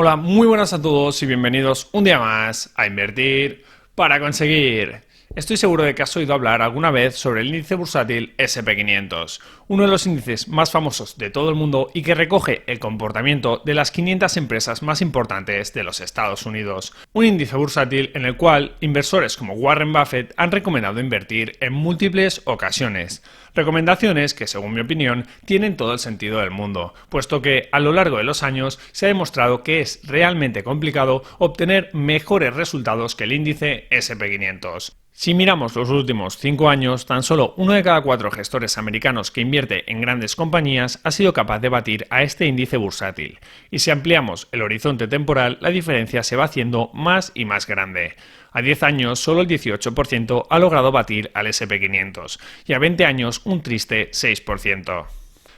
Hola, muy buenas a todos y bienvenidos un día más a Invertir para Conseguir. Estoy seguro de que has oído hablar alguna vez sobre el índice bursátil SP500, uno de los índices más famosos de todo el mundo y que recoge el comportamiento de las 500 empresas más importantes de los Estados Unidos. Un índice bursátil en el cual inversores como Warren Buffett han recomendado invertir en múltiples ocasiones. Recomendaciones que, según mi opinión, tienen todo el sentido del mundo, puesto que a lo largo de los años se ha demostrado que es realmente complicado obtener mejores resultados que el índice SP500. Si miramos los últimos 5 años, tan solo uno de cada 4 gestores americanos que invierte en grandes compañías ha sido capaz de batir a este índice bursátil. Y si ampliamos el horizonte temporal, la diferencia se va haciendo más y más grande. A 10 años, solo el 18% ha logrado batir al SP500 y a 20 años un triste 6%.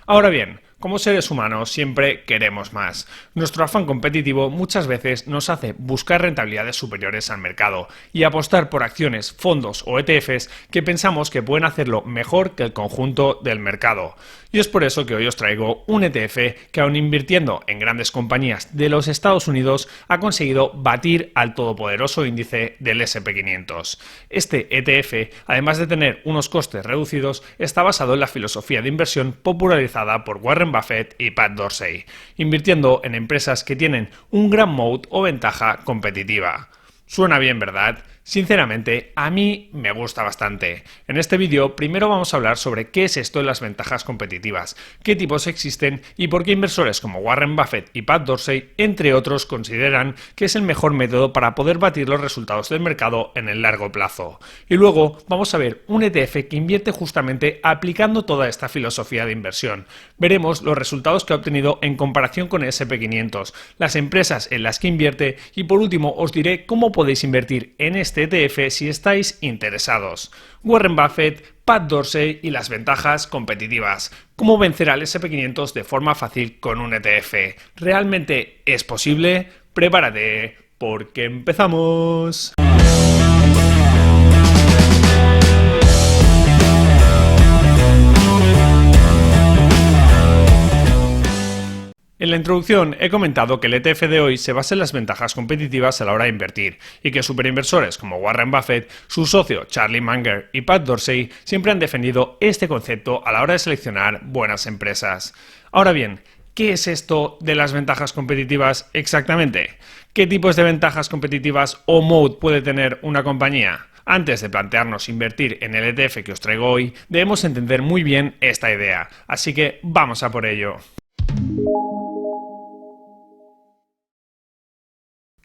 Ahora bien, como seres humanos siempre queremos más. Nuestro afán competitivo muchas veces nos hace buscar rentabilidades superiores al mercado y apostar por acciones, fondos o ETFs que pensamos que pueden hacerlo mejor que el conjunto del mercado. Y es por eso que hoy os traigo un ETF que, aun invirtiendo en grandes compañías de los Estados Unidos, ha conseguido batir al todopoderoso índice del SP500. Este ETF, además de tener unos costes reducidos, está basado en la filosofía de inversión popularizada por Warren Buffett y Pat Dorsey, invirtiendo en empresas que tienen un gran moat o ventaja competitiva. Suena bien, ¿verdad? Sinceramente, a mí me gusta bastante. En este vídeo primero vamos a hablar sobre qué es esto de las ventajas competitivas, qué tipos existen y por qué inversores como Warren Buffett y Pat Dorsey, entre otros, consideran que es el mejor método para poder batir los resultados del mercado en el largo plazo. Y luego vamos a ver un ETF que invierte justamente aplicando toda esta filosofía de inversión. Veremos los resultados que ha obtenido en comparación con el SP500, las empresas en las que invierte y por último os diré cómo podéis invertir en este ETF si estáis interesados. Warren Buffett, Pat Dorsey y las ventajas competitivas. ¿Cómo vencer al SP500 de forma fácil con un ETF? ¿Realmente es posible? Prepárate, porque empezamos. En la introducción he comentado que el ETF de hoy se basa en las ventajas competitivas a la hora de invertir y que superinversores como Warren Buffett, su socio Charlie Munger y Pat Dorsey siempre han defendido este concepto a la hora de seleccionar buenas empresas. Ahora bien, ¿qué es esto de las ventajas competitivas exactamente? ¿Qué tipos de ventajas competitivas o moat puede tener una compañía? Antes de plantearnos invertir en el ETF que os traigo hoy, debemos entender muy bien esta idea, así que vamos a por ello.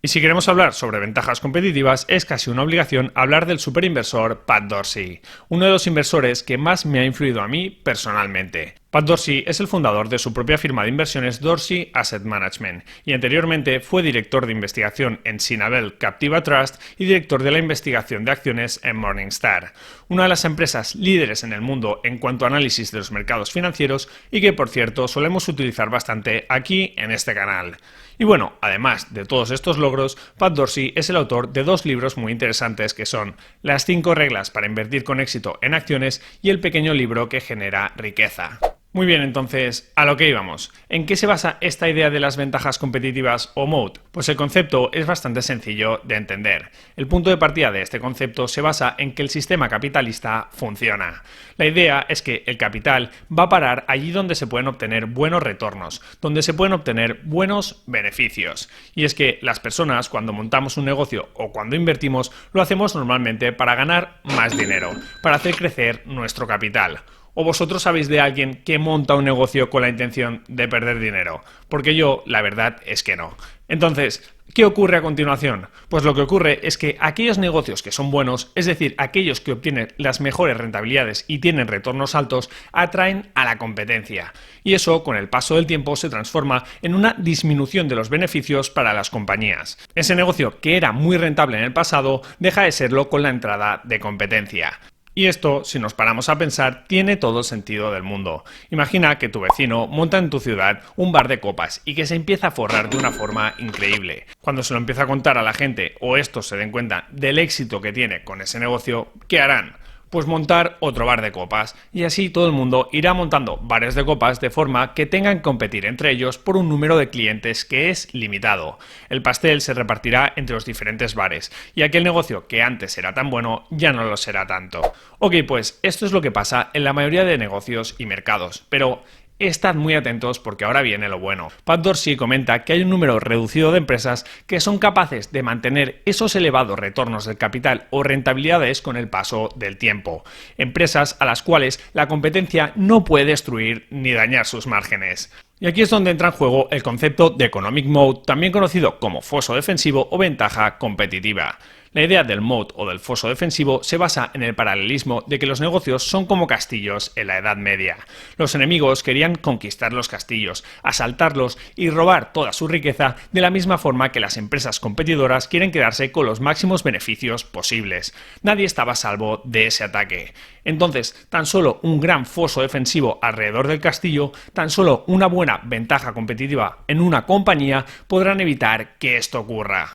Y si queremos hablar sobre ventajas competitivas, es casi una obligación hablar del superinversor Pat Dorsey, uno de los inversores que más me ha influido a mí personalmente. Pat Dorsey es el fundador de su propia firma de inversiones Dorsey Asset Management y anteriormente fue director de investigación en Sinabel Captiva Trust y director de la investigación de acciones en Morningstar, una de las empresas líderes en el mundo en cuanto a análisis de los mercados financieros y que, por cierto, solemos utilizar bastante aquí en este canal. Y bueno, además de todos estos logros, Pat Dorsey es el autor de 2 libros muy interesantes que son Las 5 reglas para invertir con éxito en acciones y El pequeño libro que genera riqueza. Muy bien, entonces, a lo que íbamos. ¿En qué se basa esta idea de las ventajas competitivas o moat? Pues el concepto es bastante sencillo de entender. El punto de partida de este concepto se basa en que el sistema capitalista funciona. La idea es que el capital va a parar allí donde se pueden obtener buenos retornos, donde se pueden obtener buenos beneficios. Y es que las personas, cuando montamos un negocio o cuando invertimos, lo hacemos normalmente para ganar más dinero, para hacer crecer nuestro capital. ¿O vosotros sabéis de alguien que monta un negocio con la intención de perder dinero? Porque yo, la verdad, es que no. Entonces, ¿qué ocurre a continuación? Pues lo que ocurre es que aquellos negocios que son buenos, es decir, aquellos que obtienen las mejores rentabilidades y tienen retornos altos, atraen a la competencia. Y eso, con el paso del tiempo, se transforma en una disminución de los beneficios para las compañías. Ese negocio que era muy rentable en el pasado, deja de serlo con la entrada de competencia. Y esto, si nos paramos a pensar, tiene todo el sentido del mundo. Imagina que tu vecino monta en tu ciudad un bar de copas y que se empieza a forrar de una forma increíble. Cuando se lo empieza a contar a la gente o estos se den cuenta del éxito que tiene con ese negocio, ¿qué harán? Pues montar otro bar de copas, y así todo el mundo irá montando bares de copas de forma que tengan que competir entre ellos por un número de clientes que es limitado. El pastel se repartirá entre los diferentes bares, y aquel negocio que antes era tan bueno ya no lo será tanto. Ok, pues esto es lo que pasa en la mayoría de negocios y mercados, pero estad muy atentos porque ahora viene lo bueno. Pat Dorsey comenta que hay un número reducido de empresas que son capaces de mantener esos elevados retornos del capital o rentabilidades con el paso del tiempo. Empresas a las cuales la competencia no puede destruir ni dañar sus márgenes. Y aquí es donde entra en juego el concepto de Economic Moat, también conocido como foso defensivo o ventaja competitiva. La idea del moat o del foso defensivo se basa en el paralelismo de que los negocios son como castillos en la Edad Media. Los enemigos querían conquistar los castillos, asaltarlos y robar toda su riqueza de la misma forma que las empresas competidoras quieren quedarse con los máximos beneficios posibles. Nadie estaba a salvo de ese ataque. Entonces, tan solo un gran foso defensivo alrededor del castillo, tan solo una buena ventaja competitiva en una compañía podrán evitar que esto ocurra.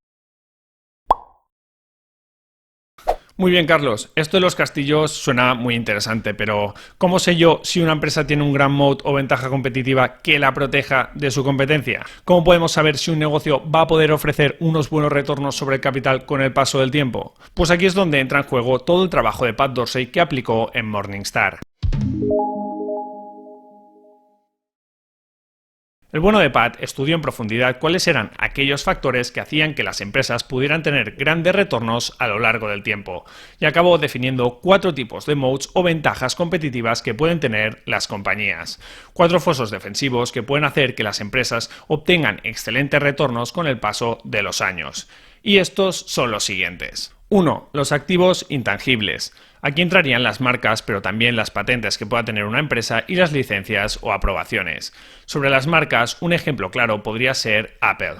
Muy bien, Carlos, esto de los castillos suena muy interesante, pero ¿cómo sé yo si una empresa tiene un gran moat o ventaja competitiva que la proteja de su competencia? ¿Cómo podemos saber si un negocio va a poder ofrecer unos buenos retornos sobre el capital con el paso del tiempo? Pues aquí es donde entra en juego todo el trabajo de Pat Dorsey que aplicó en Morningstar. El bueno de Pat estudió en profundidad cuáles eran aquellos factores que hacían que las empresas pudieran tener grandes retornos a lo largo del tiempo, y acabó definiendo 4 tipos de moats o ventajas competitivas que pueden tener las compañías. 4 fosos defensivos que pueden hacer que las empresas obtengan excelentes retornos con el paso de los años. Y estos son los siguientes. 1. Los activos intangibles. Aquí entrarían las marcas, pero también las patentes que pueda tener una empresa y las licencias o aprobaciones. Sobre las marcas, un ejemplo claro podría ser Apple.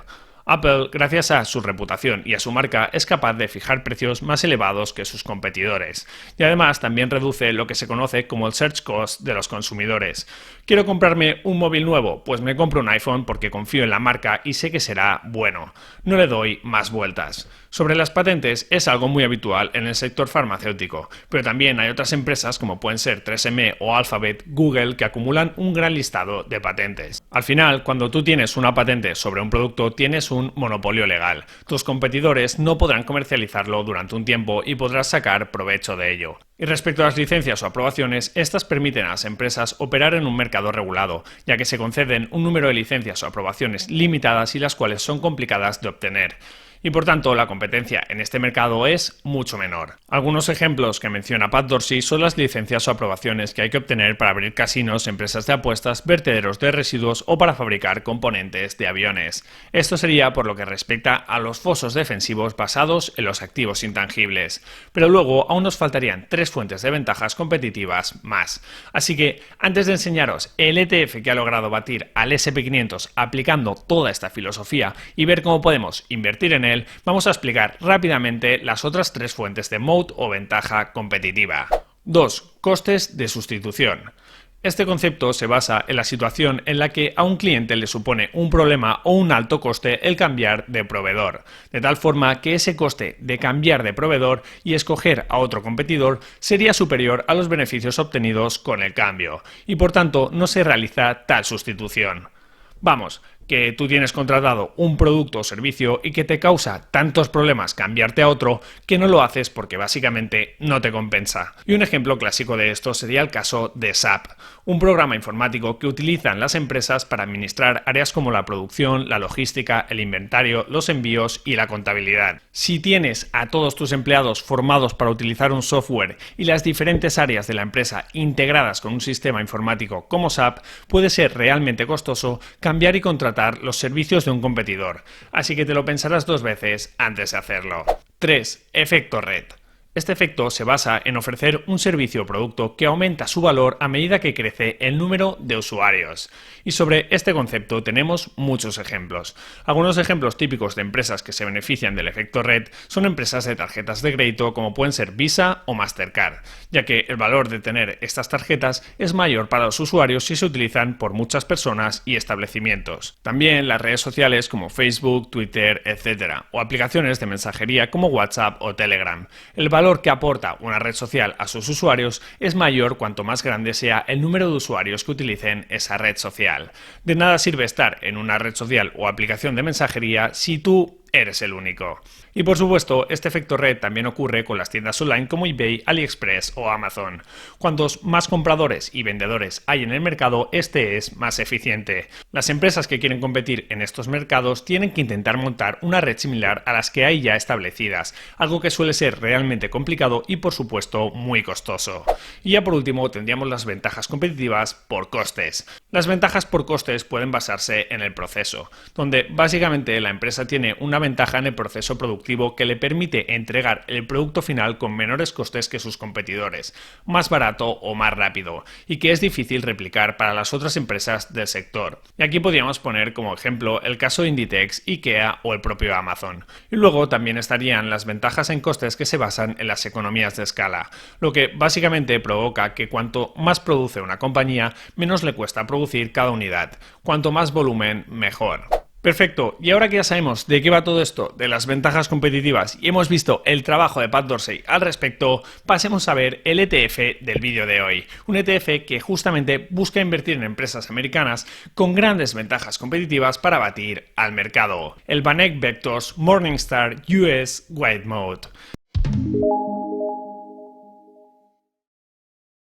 Apple, gracias a su reputación y a su marca, es capaz de fijar precios más elevados que sus competidores. Y además también reduce lo que se conoce como el search cost de los consumidores. ¿Quiero comprarme un móvil nuevo? Pues me compro un iPhone porque confío en la marca y sé que será bueno. No le doy más vueltas. Sobre las patentes es algo muy habitual en el sector farmacéutico, pero también hay otras empresas como pueden ser 3M o Alphabet, Google, que acumulan un gran listado de patentes. Al final, cuando tú tienes una patente sobre un producto, tienes un monopolio legal. Tus competidores no podrán comercializarlo durante un tiempo y podrás sacar provecho de ello. Y respecto a las licencias o aprobaciones, estas permiten a las empresas operar en un mercado regulado, ya que se conceden un número de licencias o aprobaciones limitadas y las cuales son complicadas de obtener. Y por tanto la competencia en este mercado es mucho menor. Algunos ejemplos que menciona Pat Dorsey son las licencias o aprobaciones que hay que obtener para abrir casinos, empresas de apuestas, vertederos de residuos o para fabricar componentes de aviones. Esto sería por lo que respecta a los fosos defensivos basados en los activos intangibles. Pero luego aún nos faltarían 3 fuentes de ventajas competitivas más. Así que antes de enseñaros el ETF que ha logrado batir al SP500 aplicando toda esta filosofía y ver cómo podemos invertir en él, vamos a explicar rápidamente las otras 3 fuentes de moat o ventaja competitiva. 2. Costes de sustitución. Este concepto se basa en la situación en la que a un cliente le supone un problema o un alto coste el cambiar de proveedor, de tal forma que ese coste de cambiar de proveedor y escoger a otro competidor sería superior a los beneficios obtenidos con el cambio, y por tanto no se realiza tal sustitución. Vamos, que tú tienes contratado un producto o servicio y que te causa tantos problemas cambiarte a otro que no lo haces porque básicamente no te compensa. Y un ejemplo clásico de esto sería el caso de SAP, un programa informático que utilizan las empresas para administrar áreas como la producción, la logística, el inventario, los envíos y la contabilidad. Si tienes a todos tus empleados formados para utilizar un software y las diferentes áreas de la empresa integradas con un sistema informático como SAP, puede ser realmente costoso cambiar y contratar los servicios de un competidor, así que te lo pensarás 2 veces antes de hacerlo. 3. Efecto red. Este efecto se basa en ofrecer un servicio o producto que aumenta su valor a medida que crece el número de usuarios. Y sobre este concepto tenemos muchos ejemplos. Algunos ejemplos típicos de empresas que se benefician del efecto red son empresas de tarjetas de crédito como pueden ser Visa o Mastercard, ya que el valor de tener estas tarjetas es mayor para los usuarios si se utilizan por muchas personas y establecimientos. También las redes sociales como Facebook, Twitter, etc. o aplicaciones de mensajería como WhatsApp o Telegram. El valor valor que aporta una red social a sus usuarios es mayor cuanto más grande sea el número de usuarios que utilicen esa red social. De nada sirve estar en una red social o aplicación de mensajería si tú eres el único. Y por supuesto, este efecto red también ocurre con las tiendas online como eBay, AliExpress o Amazon. Cuantos más compradores y vendedores hay en el mercado, este es más eficiente. Las empresas que quieren competir en estos mercados tienen que intentar montar una red similar a las que hay ya establecidas, algo que suele ser realmente complicado y por supuesto muy costoso. Y ya por último tendríamos las ventajas competitivas por costes. Las ventajas por costes pueden basarse en el proceso, donde básicamente la empresa tiene una ventaja en el proceso productivo que le permite entregar el producto final con menores costes que sus competidores, más barato o más rápido, y que es difícil replicar para las otras empresas del sector. Y aquí podríamos poner como ejemplo el caso de Inditex, IKEA o el propio Amazon. Y luego también estarían las ventajas en costes que se basan en las economías de escala, lo que básicamente provoca que cuanto más produce una compañía, menos le cuesta producir cada unidad. Cuanto más volumen, mejor. Perfecto, y ahora que ya sabemos de qué va todo esto, de las ventajas competitivas, y hemos visto el trabajo de Pat Dorsey al respecto, pasemos a ver el ETF del vídeo de hoy. Un ETF que justamente busca invertir en empresas americanas con grandes ventajas competitivas para batir al mercado. El VanEck Vectors Morningstar US Wide Mode.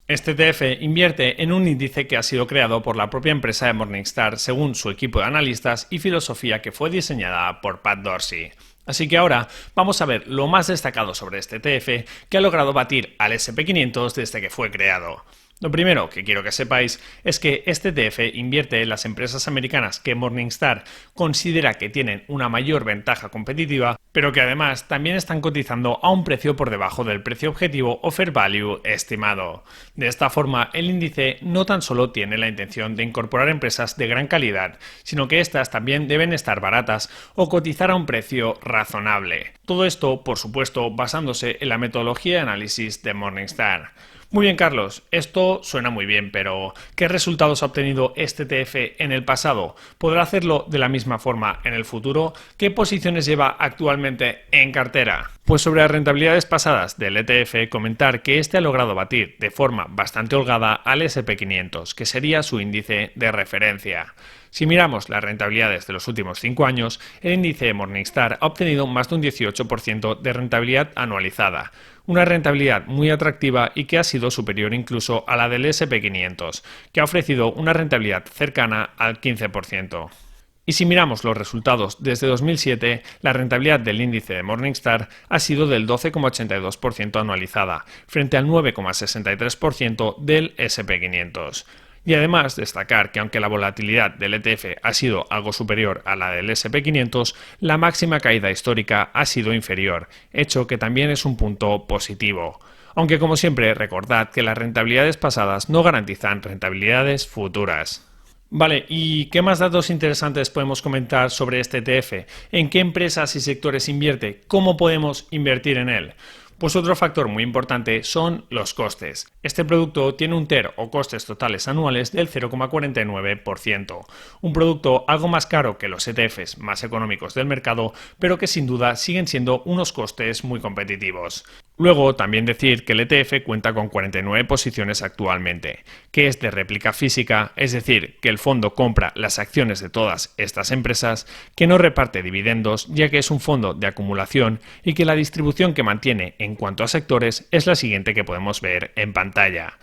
Este ETF invierte en un índice que ha sido creado por la propia empresa de Morningstar según su equipo de analistas y filosofía que fue diseñada por Pat Dorsey. Así que ahora vamos a ver lo más destacado sobre este ETF que ha logrado batir al S&P 500 desde que fue creado. Lo primero que quiero que sepáis es que este ETF invierte en las empresas americanas que Morningstar considera que tienen una mayor ventaja competitiva, pero que además también están cotizando a un precio por debajo del precio objetivo o fair value estimado. De esta forma, el índice no tan solo tiene la intención de incorporar empresas de gran calidad, sino que éstas también deben estar baratas o cotizar a un precio razonable. Todo esto, por supuesto, basándose en la metodología de análisis de Morningstar. Muy bien, Carlos, esto suena muy bien, pero ¿qué resultados ha obtenido este ETF en el pasado? ¿Podrá hacerlo de la misma forma en el futuro? ¿Qué posiciones lleva actualmente en cartera? Pues sobre las rentabilidades pasadas del ETF, comentar que este ha logrado batir de forma bastante holgada al S&P 500, que sería su índice de referencia. Si miramos las rentabilidades de los últimos 5 años, el índice de Morningstar ha obtenido más de un 18% de rentabilidad anualizada, una rentabilidad muy atractiva y que ha sido superior incluso a la del S&P 500, que ha ofrecido una rentabilidad cercana al 15%. Y si miramos los resultados desde 2007, la rentabilidad del índice de Morningstar ha sido del 12,82% anualizada, frente al 9,63% del S&P 500. Y además destacar que aunque la volatilidad del ETF ha sido algo superior a la del S&P 500, la máxima caída histórica ha sido inferior, hecho que también es un punto positivo. Aunque como siempre recordad que las rentabilidades pasadas no garantizan rentabilidades futuras. Vale, ¿y qué más datos interesantes podemos comentar sobre este ETF? ¿En qué empresas y sectores invierte? ¿Cómo podemos invertir en él? Pues otro factor muy importante son los costes. Este producto tiene un TER o costes totales anuales del 0,49%. Un producto algo más caro que los ETFs más económicos del mercado, pero que sin duda siguen siendo unos costes muy competitivos. Luego, también decir que el ETF cuenta con 49 posiciones actualmente, que es de réplica física, es decir, que el fondo compra las acciones de todas estas empresas, que no reparte dividendos, ya que es un fondo de acumulación y que la distribución que mantiene en cuanto a sectores es la siguiente que podemos ver en pantalla.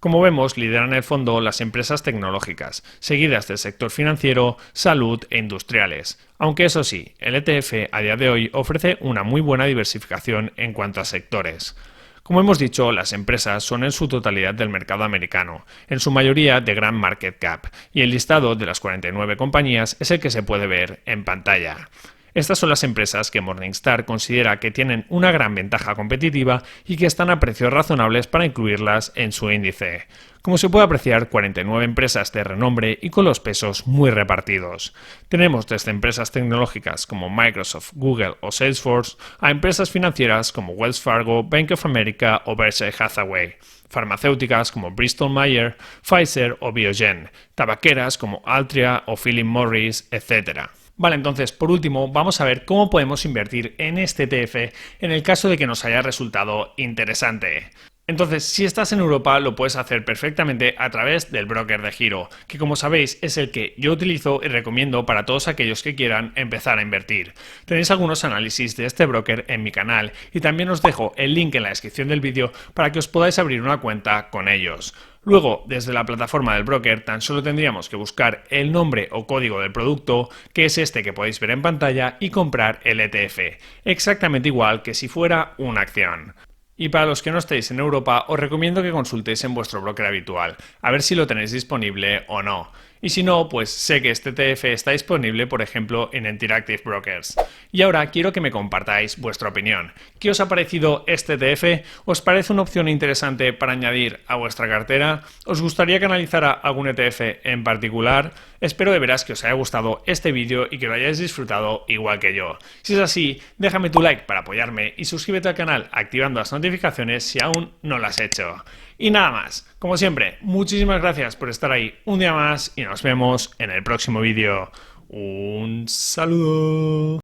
Como vemos, lideran el fondo las empresas tecnológicas, seguidas del sector financiero, salud e industriales. Aunque eso sí, el ETF a día de hoy ofrece una muy buena diversificación en cuanto a sectores. Como hemos dicho, las empresas son en su totalidad del mercado americano, en su mayoría de gran market cap, y el listado de las 49 compañías es el que se puede ver en pantalla. Estas son las empresas que Morningstar considera que tienen una gran ventaja competitiva y que están a precios razonables para incluirlas en su índice. Como se puede apreciar, 49 empresas de renombre y con los pesos muy repartidos. Tenemos desde empresas tecnológicas como Microsoft, Google o Salesforce a empresas financieras como Wells Fargo, Bank of America o Berkshire Hathaway, farmacéuticas como Bristol Myers, Pfizer o Biogen, tabaqueras como Altria o Philip Morris, etc. Vale, entonces, por último, vamos a ver cómo podemos invertir en este ETF en el caso de que nos haya resultado interesante. Entonces, si estás en Europa, lo puedes hacer perfectamente a través del broker de giro, que como sabéis es el que yo utilizo y recomiendo para todos aquellos que quieran empezar a invertir. Tenéis algunos análisis de este broker en mi canal y también os dejo el link en la descripción del vídeo para que os podáis abrir una cuenta con ellos. Luego, desde la plataforma del broker, tan solo tendríamos que buscar el nombre o código del producto, que es este que podéis ver en pantalla, y comprar el ETF, exactamente igual que si fuera una acción. Y para los que no estéis en Europa, os recomiendo que consultéis en vuestro broker habitual, a ver si lo tenéis disponible o no. Y si no, pues sé que este ETF está disponible, por ejemplo, en Interactive Brokers. Y ahora quiero que me compartáis vuestra opinión. ¿Qué os ha parecido este ETF? ¿Os parece una opción interesante para añadir a vuestra cartera? ¿Os gustaría que analizara algún ETF en particular? Espero de veras que os haya gustado este vídeo y que lo hayáis disfrutado igual que yo. Si es así, déjame tu like para apoyarme y suscríbete al canal activando las notificaciones si aún no lo has hecho. Y nada más, como siempre, muchísimas gracias por estar ahí un día más y nos vemos en el próximo vídeo. Un saludo.